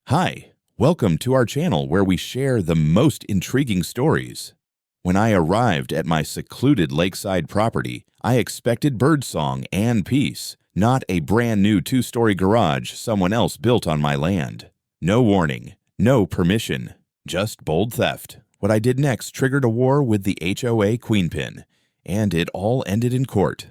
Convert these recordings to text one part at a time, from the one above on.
Hi, welcome to our channel where we share the most intriguing stories. When I arrived at my secluded lakeside property, I expected birdsong and peace, not a brand new two-story garage someone else built on my land. No warning, no permission, just bold theft. What I did next triggered a war with the HOA queenpin, and it all ended in court.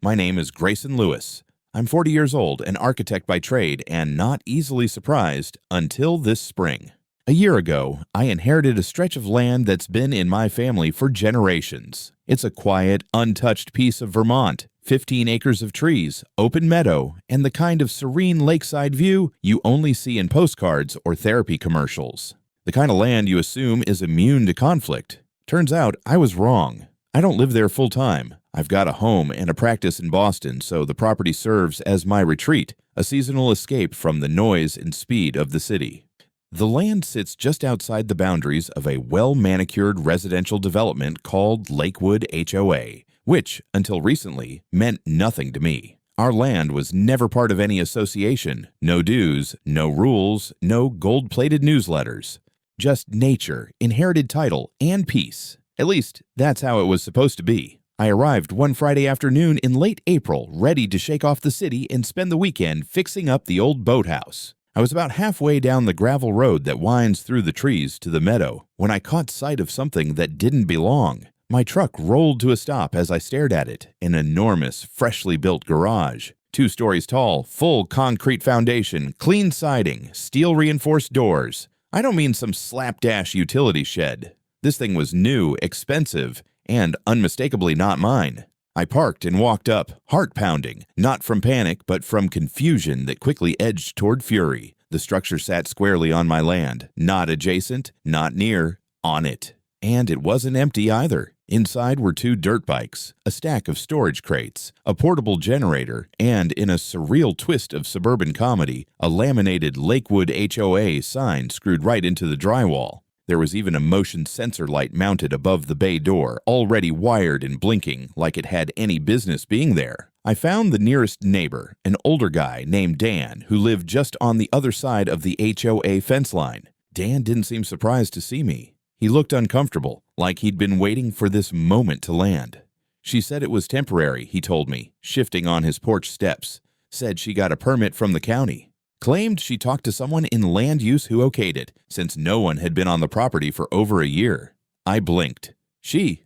My name is Grayson Lewis. I'm 40 years old, an architect by trade, and not easily surprised until this spring. A year ago, I inherited a stretch of land that's been in my family for generations. It's a quiet, untouched piece of Vermont, 15 acres of trees, open meadow, and the kind of serene lakeside view you only see in postcards or therapy commercials. The kind of land you assume is immune to conflict. Turns out I was wrong. I don't live there full-time. I've got a home and a practice in Boston, so the property serves as my retreat, a seasonal escape from the noise and speed of the city. The land sits just outside the boundaries of a well-manicured residential development called Lakewood HOA, which, until recently, meant nothing to me. Our land was never part of any association, no dues, no rules, no gold-plated newsletters. Just nature, inherited title, and peace. At least, that's how it was supposed to be. I arrived one Friday afternoon in late April, ready to shake off the city and spend the weekend fixing up the old boathouse. I was about halfway down the gravel road that winds through the trees to the meadow when I caught sight of something that didn't belong. My truck rolled to a stop as I stared at it, an enormous, freshly built garage. 2 stories tall, full concrete foundation, clean siding, steel-reinforced doors. I don't mean some slapdash utility shed. This thing was new, expensive, and unmistakably not mine. I parked and walked up, heart pounding, not from panic but from confusion that quickly edged toward fury. The structure sat squarely on my land, not adjacent, not near, on it. And it wasn't empty either. Inside were 2 dirt bikes, a stack of storage crates, a portable generator, and in a surreal twist of suburban comedy, a laminated Lakewood HOA sign screwed right into the drywall. There was even a motion sensor light mounted above the bay door, already wired and blinking like it had any business being there. I found the nearest neighbor, an older guy named Dan, who lived just on the other side of the HOA fence line. Dan didn't seem surprised to see me. He looked uncomfortable, like he'd been waiting for this moment to land. She said it was temporary, he told me, shifting on his porch steps. Said she got a permit from the county. Claimed she talked to someone in land use who okayed it, since no one had been on the property for over a year. I blinked. She?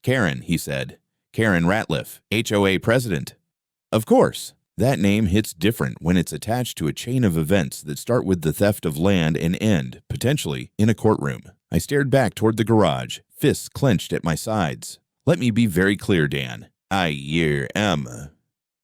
Karen, he said. Karen Ratliff, HOA president. Of course. That name hits different when it's attached to a chain of events that start with the theft of land and end, potentially, in a courtroom. I stared back toward the garage, fists clenched at my sides. Let me be very clear, Dan. I am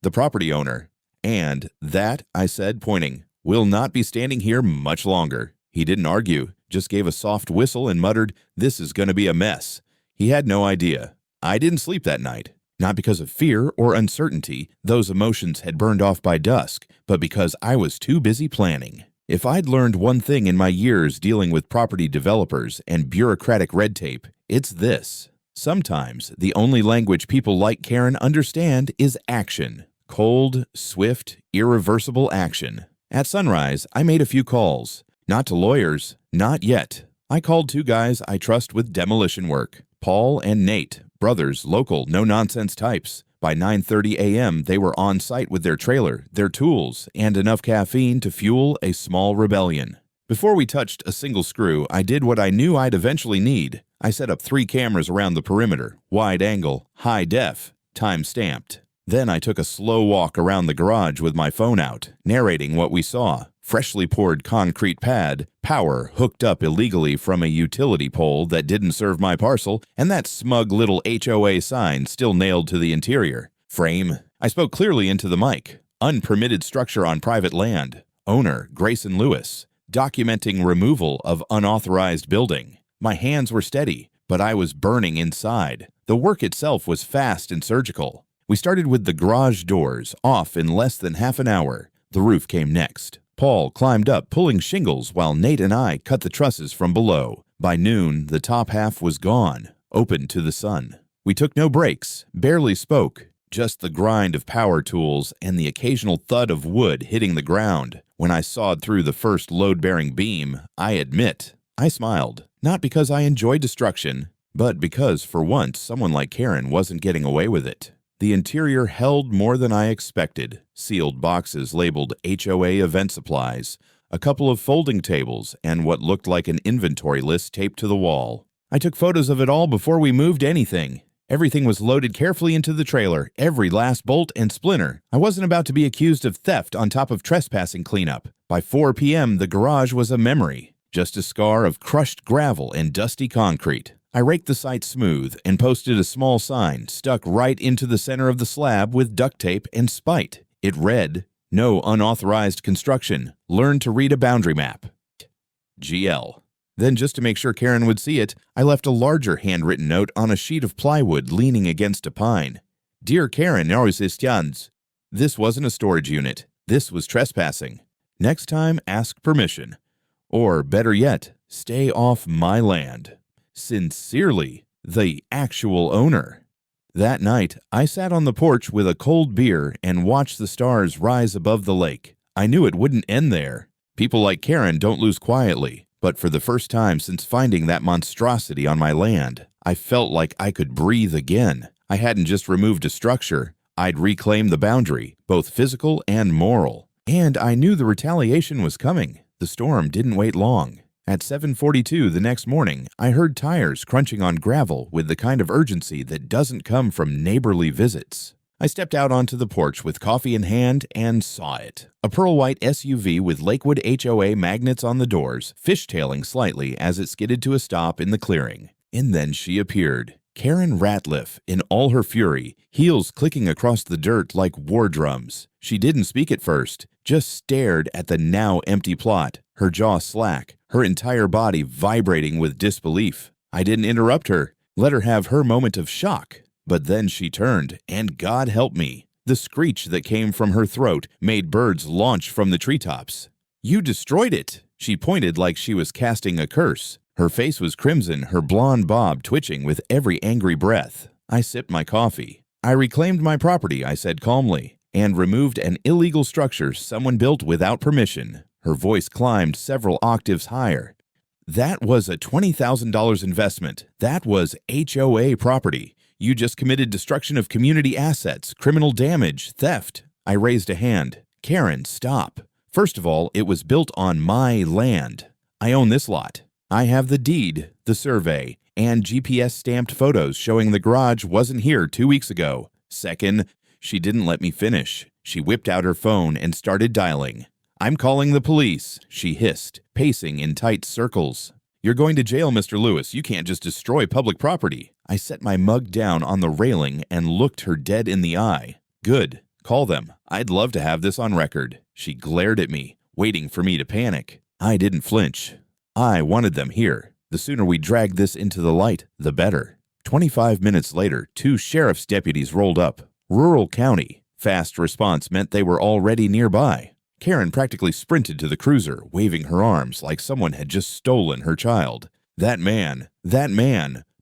the property owner. And that, I said, pointing, will not be standing here much longer. He didn't argue, just gave a soft whistle and muttered, "This is going to be a mess." He had no idea. I didn't sleep that night. Not because of fear or uncertainty, those emotions had burned off by dusk, but because I was too busy planning. If I'd learned one thing in my years dealing with property developers and bureaucratic red tape, it's this. Sometimes the only language people like Karen understand is action. Cold, swift, irreversible action. At sunrise, I made a few calls. Not to lawyers, not yet. I called 2 guys I trust with demolition work. Paul and Nate, brothers, local, no-nonsense types. By 9:30 a.m., they were on site with their trailer, their tools, and enough caffeine to fuel a small rebellion. Before we touched a single screw, I did what I knew I'd eventually need. I set up 3 cameras around the perimeter, wide angle, high def, time-stamped. Then I took a slow walk around the garage with my phone out, narrating what we saw. Freshly poured concrete pad, power hooked up illegally from a utility pole that didn't serve my parcel, and that smug little HOA sign still nailed to the interior. Frame. I spoke clearly into the mic. Unpermitted structure on private land. Owner, Grayson Lewis. Documenting removal of unauthorized building. My hands were steady, but I was burning inside. The work itself was fast and surgical. We started with the garage doors, off in less than half an hour. The roof came next. Paul climbed up, pulling shingles, while Nate and I cut the trusses from below. By noon, the top half was gone, open to the sun. We took no breaks, barely spoke. Just the grind of power tools and the occasional thud of wood hitting the ground. When I sawed through the first load-bearing beam, I admit, I smiled. Not because I enjoy destruction, but because, for once, someone like Karen wasn't getting away with it. The interior held more than I expected. Sealed boxes labeled HOA event supplies, a couple of folding tables, and what looked like an inventory list taped to the wall. I took photos of it all before we moved anything. Everything was loaded carefully into the trailer, every last bolt and splinter. I wasn't about to be accused of theft on top of trespassing cleanup. By 4 p.m., the garage was a memory, just a scar of crushed gravel and dusty concrete. I raked the site smooth and posted a small sign stuck right into the center of the slab with duct tape and spite. It read, "No unauthorized construction. Learn to read a boundary map. GL." Then, just to make sure Karen would see it, I left a larger handwritten note on a sheet of plywood leaning against a pine. "Dear Karen, this wasn't a storage unit. This was trespassing. Next time, ask permission. Or, better yet, stay off my land. Sincerely, the actual owner." That night, I sat on the porch with a cold beer and watched the stars rise above the lake. I knew it wouldn't end there. People like Karen don't lose quietly. But for the first time since finding that monstrosity on my land, I felt like I could breathe again. I hadn't just removed a structure, I'd reclaimed the boundary, both physical and moral. And I knew the retaliation was coming. The storm didn't wait long. At 7:42 the next morning, I heard tires crunching on gravel with the kind of urgency that doesn't come from neighborly visits. I stepped out onto the porch with coffee in hand and saw it. A pearl-white SUV with Lakewood HOA magnets on the doors, fishtailing slightly as it skidded to a stop in the clearing. And then she appeared. Karen Ratliff, in all her fury, heels clicking across the dirt like war drums. She didn't speak at first, just stared at the now empty plot, her jaw slack, her entire body vibrating with disbelief. I didn't interrupt her, let her have her moment of shock. But then she turned, and God help me, the screech that came from her throat made birds launch from the treetops. "You destroyed it!" She pointed like she was casting a curse. Her face was crimson, her blonde bob twitching with every angry breath. I sipped my coffee. "I reclaimed my property," I said calmly, "and removed an illegal structure someone built without permission." Her voice climbed several octaves higher. "That was a $20,000 investment. That was HOA property. You just committed destruction of community assets, criminal damage, theft." I raised a hand. "Karen, stop. First of all, it was built on my land. I own this lot. I have the deed, the survey, and GPS-stamped photos showing the garage wasn't here 2 weeks ago. Second, she didn't let me finish. She whipped out her phone and started dialing. "I'm calling the police," she hissed, pacing in tight circles. "You're going to jail, Mr. Lewis. You can't just destroy public property." I set my mug down on the railing and looked her dead in the eye. "Good. Call them. I'd love to have this on record." She glared at me, waiting for me to panic. I didn't flinch. I wanted them here. The sooner we dragged this into the light, the better. 25 minutes later, 2 sheriff's deputies rolled up. Rural county. Fast response meant they were already nearby. Karen practically sprinted to the cruiser, waving her arms like someone had just stolen her child. That man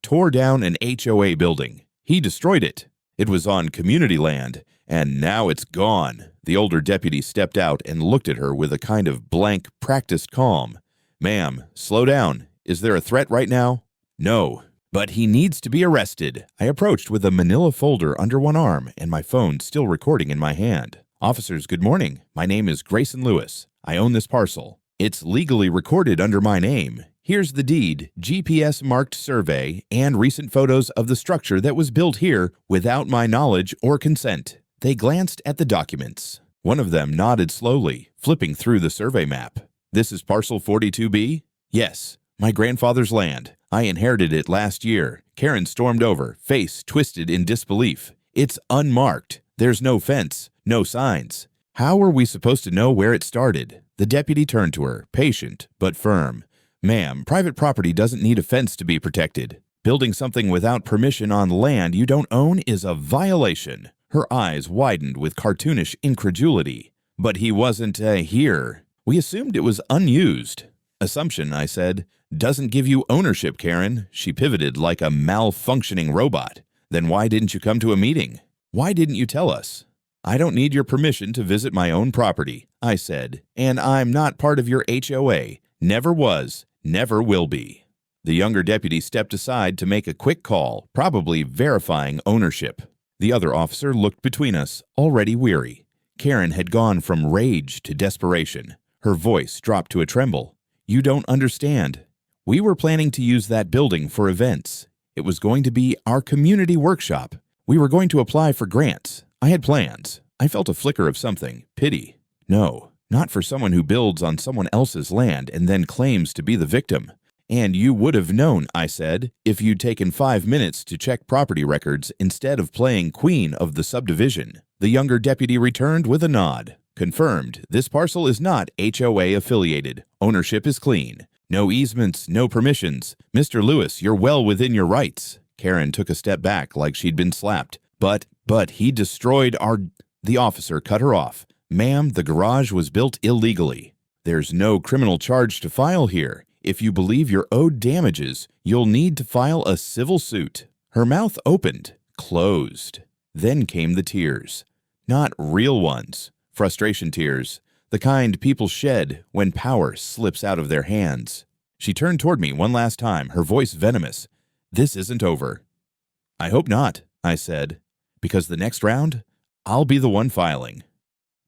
tore down an HOA building. He destroyed it. It was on community land, and now it's gone. The older deputy stepped out and looked at her with a kind of blank, practiced calm. "Ma'am, slow down. Is there a threat right now?" "No, but he needs to be arrested." I approached with a manila folder under one arm and my phone still recording in my hand. "Officers, good morning. My name is Grayson Lewis. I own this parcel. It's legally recorded under my name. Here's the deed, GPS-marked survey, and recent photos of the structure that was built here without my knowledge or consent." They glanced at the documents. One of them nodded slowly, flipping through the survey map. "This is parcel 42B? "Yes. My grandfather's land. I inherited it last year." Karen stormed over, face twisted in disbelief. "It's unmarked. There's no fence, no signs. How are we supposed to know where it started?" The deputy turned to her, patient but firm. "Ma'am, private property doesn't need a fence to be protected. Building something without permission on land you don't own is a violation." Her eyes widened with cartoonish incredulity. "But he wasn't here. We assumed it was unused." "Assumption," I said, "doesn't give you ownership, Karen." She pivoted like a malfunctioning robot. "Then why didn't you come to a meeting?" Why didn't you tell us?" "I don't need your permission to visit my own property," I said, "and I'm not part of your HOA. Never was, never will be." The younger deputy stepped aside to make a quick call, probably verifying ownership. The other officer looked between us, already weary. Karen had gone from rage to desperation. Her voice dropped to a tremble. "You don't understand. We were planning to use that building for events. It was going to be our community workshop. We were going to apply for grants. I had plans." I felt a flicker of something, pity. No, not for someone who builds on someone else's land and then claims to be the victim. "And you would have known," I said, "if you'd taken 5 minutes to check property records instead of playing queen of the subdivision." The younger deputy returned with a nod. "Confirmed, this parcel is not HOA affiliated. Ownership is clean. No easements, no permissions. Mr. Lewis, you're well within your rights." Karen took a step back like she'd been slapped. But he destroyed our—" The officer cut her off. "Ma'am, the garage was built illegally. There's no criminal charge to file here. If you believe you're owed damages, you'll need to file a civil suit." Her mouth opened, closed. Then came the tears. Not real ones. Frustration tears. The kind people shed when power slips out of their hands. She turned toward me one last time, her voice venomous. "This isn't over." "I hope not," I said, "because the next round, I'll be the one filing."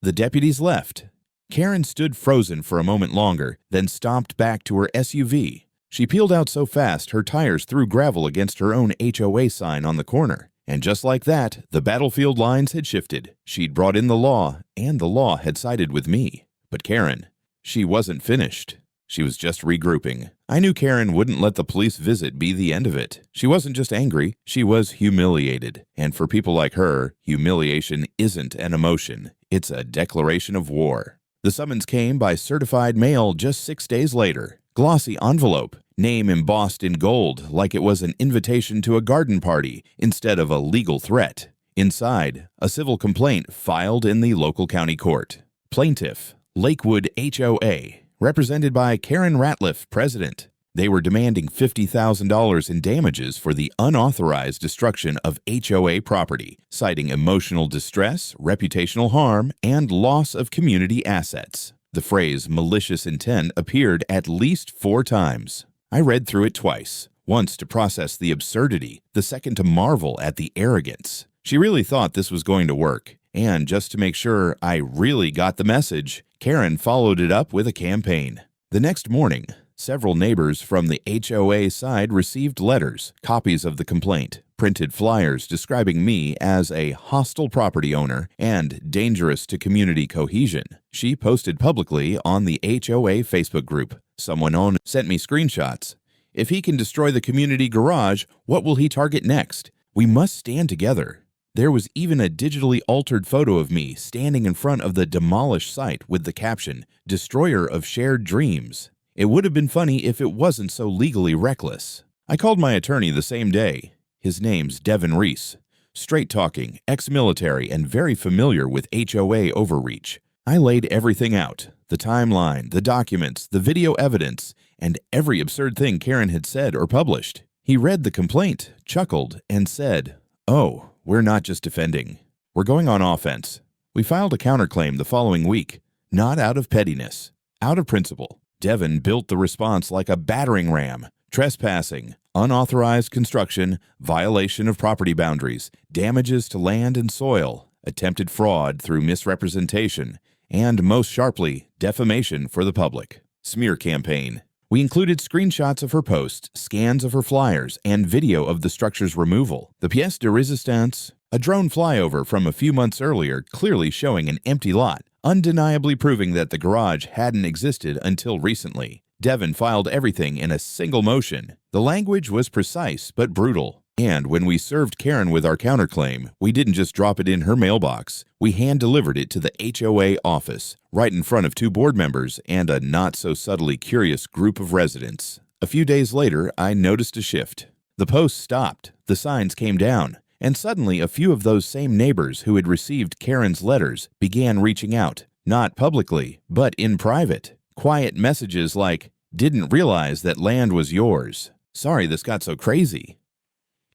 The deputies left. Karen stood frozen for a moment longer, then stomped back to her SUV. She peeled out so fast her tires threw gravel against her own HOA sign on the corner. And just like that, the battlefield lines had shifted. She'd brought in the law, and the law had sided with me. But Karen, she wasn't finished. She was just regrouping. I knew Karen wouldn't let the police visit be the end of it. She wasn't just angry, she was humiliated. And for people like her, humiliation isn't an emotion. It's a declaration of war. The summons came by certified mail just 6 days later. Glossy envelope, name embossed in gold like it was an invitation to a garden party instead of a legal threat. Inside, a civil complaint filed in the local county court. Plaintiff, Lakewood HOA, represented by Karen Ratliff, president. They were demanding $50,000 in damages for the unauthorized destruction of HOA property, citing emotional distress, reputational harm, and loss of community assets. The phrase malicious intent appeared at least 4 times. I read through it twice, once to process the absurdity, the second to marvel at the arrogance. She really thought this was going to work, and just to make sure I really got the message, Karen followed it up with a campaign. The next morning, several neighbors from the HOA side received letters, copies of the complaint, printed flyers describing me as a hostile property owner and dangerous to community cohesion. She posted publicly on the HOA Facebook group. Someone sent me screenshots. "If he can destroy the community garage, what will he target next? We must stand together." There was even a digitally altered photo of me standing in front of the demolished site with the caption, "Destroyer of Shared Dreams." It would have been funny if it wasn't so legally reckless. I called my attorney the same day. His name's Devin Reese. Straight-talking, ex-military, and very familiar with HOA overreach. I laid everything out. The timeline, the documents, the video evidence, and every absurd thing Karen had said or published. He read the complaint, chuckled, and said, "Oh, we're not just defending. We're going on offense." We filed a counterclaim the following week, not out of pettiness, out of principle. Devin built the response like a battering ram. Trespassing, unauthorized construction, violation of property boundaries, damages to land and soil, attempted fraud through misrepresentation, and most sharply, defamation for the public. Smear campaign. We included screenshots of her posts, scans of her flyers, and video of the structure's removal. The pièce de résistance, a drone flyover from a few months earlier clearly showing an empty lot, undeniably proving that the garage hadn't existed until recently. Devin filed everything in a single motion. The language was precise but brutal. And when we served Karen with our counterclaim, we didn't just drop it in her mailbox. We hand-delivered it to the HOA office, right in front of 2 board members and a not-so-subtly curious group of residents. A few days later, I noticed a shift. The posts stopped, the signs came down, and suddenly a few of those same neighbors who had received Karen's letters began reaching out, not publicly, but in private. Quiet messages like, "Didn't realize that land was yours. Sorry this got so crazy.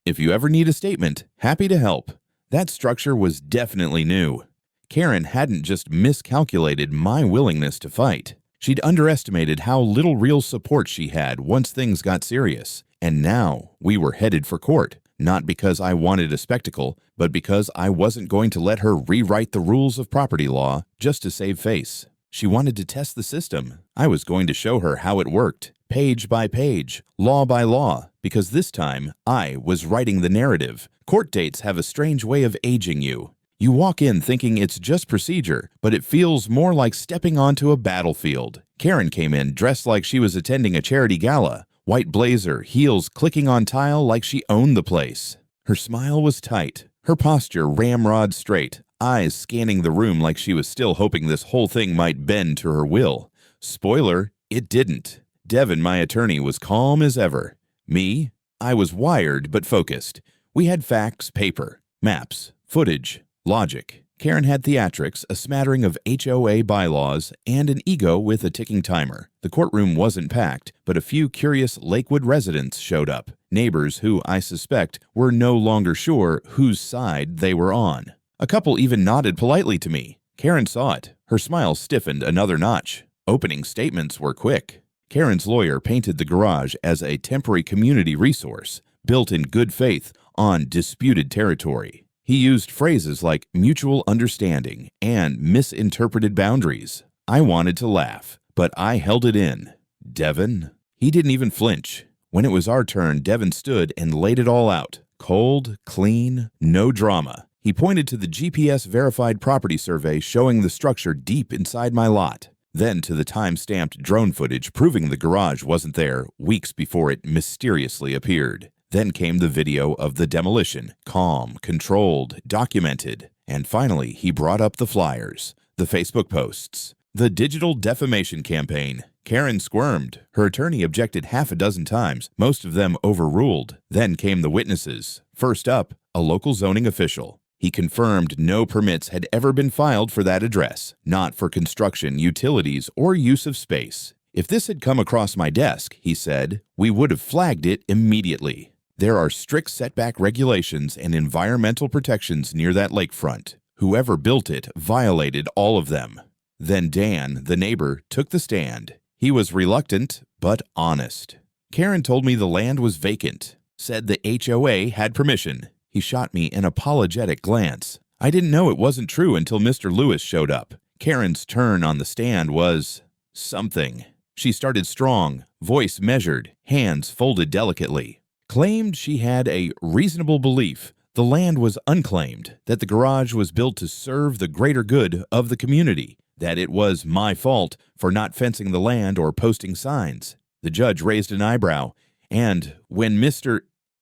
If you ever need a statement, happy to help. That structure was definitely new. Karen hadn't just miscalculated my willingness to fight. She'd underestimated how little real support she had once things got serious. And now we were headed for court, not because I wanted a spectacle, but because I wasn't going to let her rewrite the rules of property law just to save face. She wanted to test the system. I was going to show her how it worked, page by page, law by law, because this time I was writing the narrative. Court dates have a strange way of aging you. You walk in thinking it's just procedure, but it feels more like stepping onto a battlefield. Karen came in dressed like she was attending a charity gala, white blazer, heels clicking on tile like she owned the place. Her smile was tight, her posture ramrod straight, eyes scanning the room like she was still hoping this whole thing might bend to her will. Spoiler, it didn't. Devin, my attorney, was calm as ever. Me, I was wired but focused. We had facts, paper, maps, footage, logic. Karen had theatrics, a smattering of HOA bylaws, and an ego with a ticking timer. The courtroom wasn't packed, but a few curious Lakewood residents showed up, neighbors who, I suspect, were no longer sure whose side they were on. A couple even nodded politely to me. Karen saw it. Her smile stiffened another notch. Opening statements were quick. Karen's lawyer painted the garage as a temporary community resource, built in good faith on disputed territory. He used phrases like mutual understanding and misinterpreted boundaries. I wanted to laugh, but I held it in. Devin? He didn't even flinch. When it was our turn, Devin stood and laid it all out. Cold, clean, no drama. He pointed to the GPS-verified property survey showing the structure deep inside my lot. Then to the time-stamped drone footage proving the garage wasn't there weeks before it mysteriously appeared. Then came the video of the demolition, calm, controlled, documented. And finally, he brought up the flyers, the Facebook posts, the digital defamation campaign. Karen squirmed. Her attorney objected half a dozen times, most of them overruled. Then came the witnesses. First up, a local zoning official. He confirmed no permits had ever been filed for that address, not for construction, utilities, or use of space. If this had come across my desk, he said, we would have flagged it immediately. There are strict setback regulations and environmental protections near that lakefront. Whoever built it violated all of them. Then Dan, the neighbor, took the stand. He was reluctant, but honest. Karen told me the land was vacant, said the HOA had permission. He shot me an apologetic glance. I didn't know it wasn't true until Mr. Lewis showed up. Karen's turn on the stand was something. She started strong, voice measured, hands folded delicately. Claimed she had a reasonable belief the land was unclaimed, that the garage was built to serve the greater good of the community, that it was my fault for not fencing the land or posting signs. The judge raised an eyebrow, and when Mr.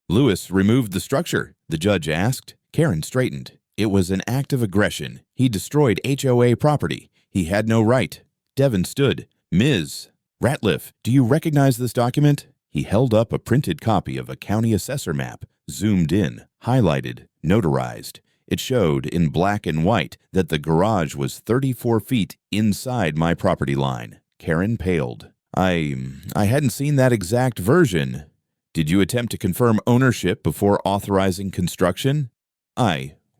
Lewis removed the structure, the judge asked. Karen straightened. It was an act of aggression. He destroyed HOA property. He had no right. Devin stood. Ms. Ratliff, do you recognize this document? He held up a printed copy of a county assessor map, zoomed in, highlighted, notarized. It showed in black and white that the garage was 34 feet inside my property line. Karen paled. I hadn't seen that exact version. Did you attempt to confirm ownership before authorizing construction?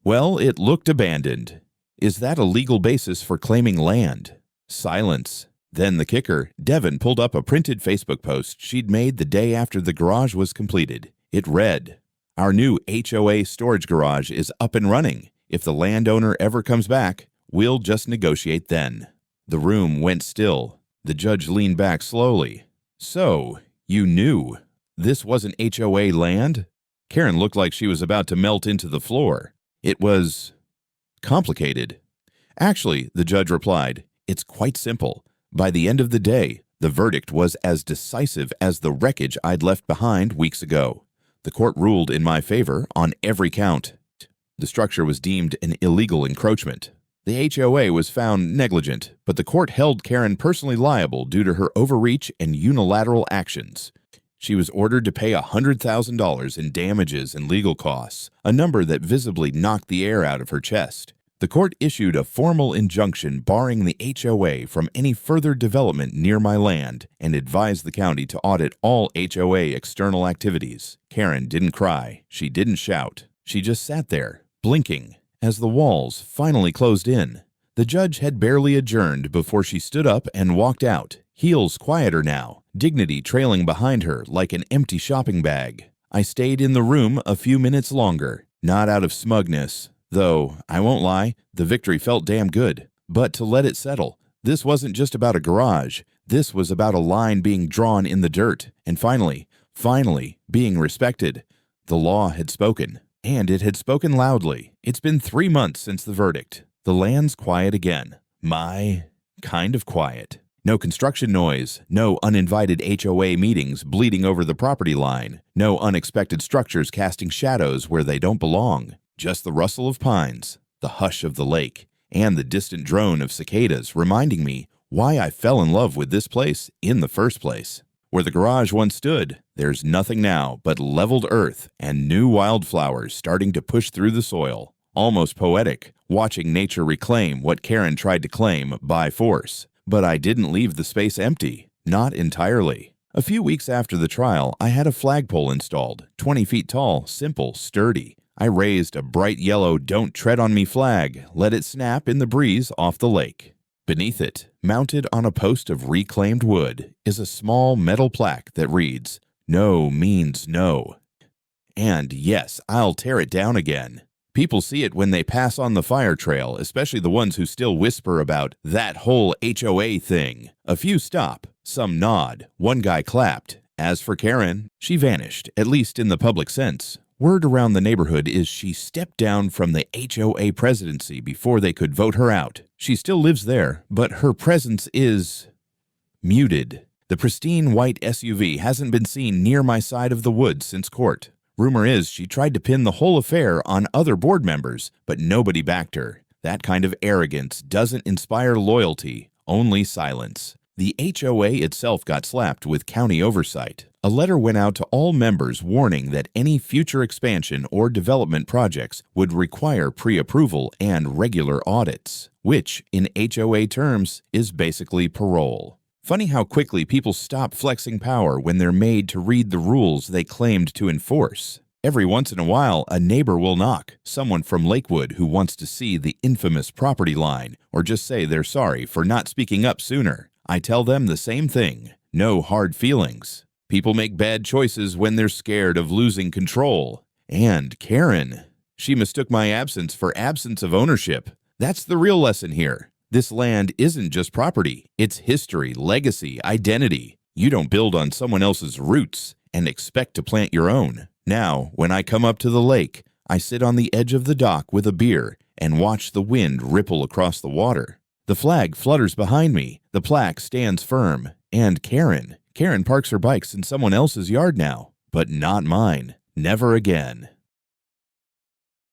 Well, it looked abandoned. Is that a legal basis for claiming land? Silence. Then the kicker, Devin pulled up a printed Facebook post she'd made the day after the garage was completed. It read, our new HOA storage garage is up and running. If the landowner ever comes back, we'll just negotiate then. The room went still. The judge leaned back slowly. So, you knew this wasn't HOA land? Karen looked like she was about to melt into the floor. It was complicated. Actually, the judge replied, it's quite simple. By the end of the day, the verdict was as decisive as the wreckage I'd left behind weeks ago. The court ruled in my favor on every count. The structure was deemed an illegal encroachment. The HOA was found negligent, but the court held Karen personally liable due to her overreach and unilateral actions. She was ordered to pay $100,000 in damages and legal costs, a number that visibly knocked the air out of her chest. The court issued a formal injunction barring the HOA from any further development near my land and advised the county to audit all HOA external activities. Karen didn't cry. She didn't shout. She just sat there, blinking as the walls finally closed in. The judge had barely adjourned before she stood up and walked out, heels quieter now, dignity trailing behind her like an empty shopping bag. I stayed in the room a few minutes longer, not out of smugness, though, I won't lie, the victory felt damn good, but to let it settle. This wasn't just about a garage. This was about a line being drawn in the dirt, and finally, being respected. The law had spoken, and it had spoken loudly. It's been 3 months since the verdict. The land's quiet again. My kind of quiet. No construction noise, no uninvited HOA meetings bleeding over the property line, no unexpected structures casting shadows where they don't belong. Just the rustle of pines, the hush of the lake, and the distant drone of cicadas reminding me why I fell in love with this place in the first place. Where the garage once stood, there's nothing now but leveled earth and new wildflowers starting to push through the soil. Almost poetic, watching nature reclaim what Karen tried to claim by force. But I didn't leave the space empty. Not entirely. A few weeks after the trial, I had a flagpole installed, 20 feet tall, simple, sturdy. I raised a bright yellow "Don't Tread on Me" flag, let it snap in the breeze off the lake. Beneath it, mounted on a post of reclaimed wood, is a small metal plaque that reads, "No means no." And yes, I'll tear it down again. People see it when they pass on the fire trail, especially the ones who still whisper about that whole HOA thing. A few stop, some nod, one guy clapped. As for Karen, she vanished, at least in the public sense. Word around the neighborhood is she stepped down from the HOA presidency before they could vote her out. She still lives there, but her presence is muted. The pristine white SUV hasn't been seen near my side of the woods since court. Rumor is she tried to pin the whole affair on other board members, but nobody backed her. That kind of arrogance doesn't inspire loyalty, only silence. The HOA itself got slapped with county oversight. A letter went out to all members warning that any future expansion or development projects would require pre-approval and regular audits, which, in HOA terms, is basically parole. Funny how quickly people stop flexing power when they're made to read the rules they claimed to enforce. Every once in a while, a neighbor will knock, someone from Lakewood who wants to see the infamous property line, or just say they're sorry for not speaking up sooner. I tell them the same thing. No hard feelings. People make bad choices when they're scared of losing control. And Karen, she mistook my absence for absence of ownership. That's the real lesson here. This land isn't just property. It's history, legacy, identity. You don't build on someone else's roots and expect to plant your own. Now, when I come up to the lake, I sit on the edge of the dock with a beer and watch the wind ripple across the water. The flag flutters behind me. The plaque stands firm. And Karen parks her bikes in someone else's yard now, but not mine. Never again.